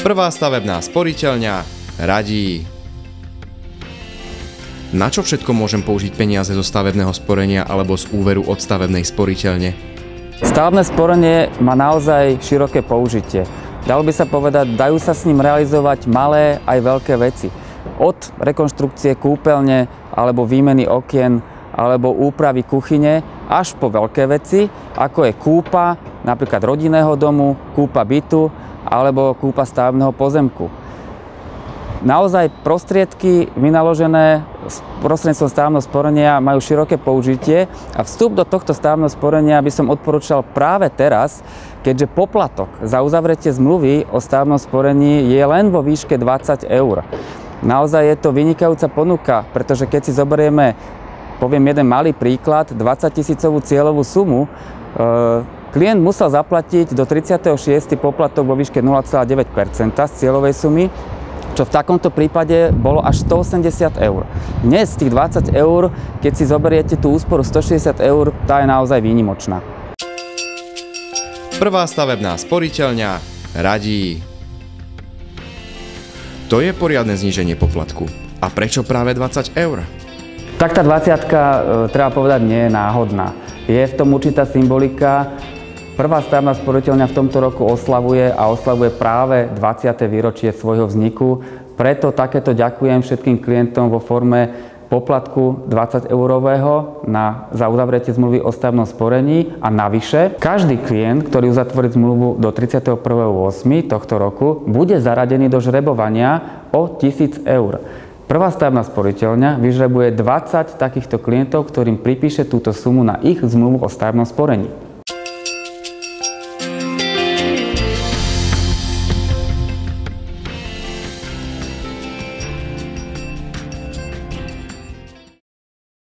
Prvá stavebná sporiteľňa radí. Na čo všetko môžem použiť peniaze zo stavebného sporenia alebo z úveru od stavebnej sporiteľne? Stavebné sporenie má naozaj široké použitie. Dalo by sa povedať, dajú sa s ním realizovať malé aj veľké veci. Od rekonštrukcie kúpeľne alebo výmeny okien alebo úpravy kuchyne až po veľké veci, ako je kúpa napríklad rodinného domu, kúpa bytu alebo kúpa stavebného pozemku. Naozaj prostriedky vynaložené prostredníctvom stavebného sporenia majú široké použitie a vstup do tohto stavebného sporenia by som odporúčal práve teraz, keďže poplatok za uzavretie zmluvy o stavebnom sporení je len vo výške 20 eur. Naozaj je to vynikajúca ponuka, pretože keď si zoberieme, poviem jeden malý príklad, 20 000 cieľovú sumu, klient musel zaplatiť do 36. poplatok vo výške 0,9% z cieľovej sumy, čo v takomto prípade bolo až 180 eur. Dnes z tých 20 eur, keď si zoberiete tú úsporu 160 eur, tá je naozaj výnimočná. Prvá stavebná sporiteľňa radí. To je poriadne zníženie poplatku. A prečo práve 20 eur? Tak tá 20-ka, treba povedať, nie je náhodná. Je v tom určitá symbolika. Prvá stavebná sporiteľňa v tomto roku oslavuje práve 20. výročie svojho vzniku. Preto takéto ďakujem všetkým klientom vo forme poplatku 20-eurového za uzavretie zmluvy o stavebnom sporení a navyše každý klient, ktorý uzatvorí zmluvu do 31.8. tohto roku, bude zaradený do žrebovania o 1000 eur. Prvá stavebná sporiteľňa vyžrebuje 20 takýchto klientov, ktorým pripíše túto sumu na ich zmluvu o stavebnom sporení.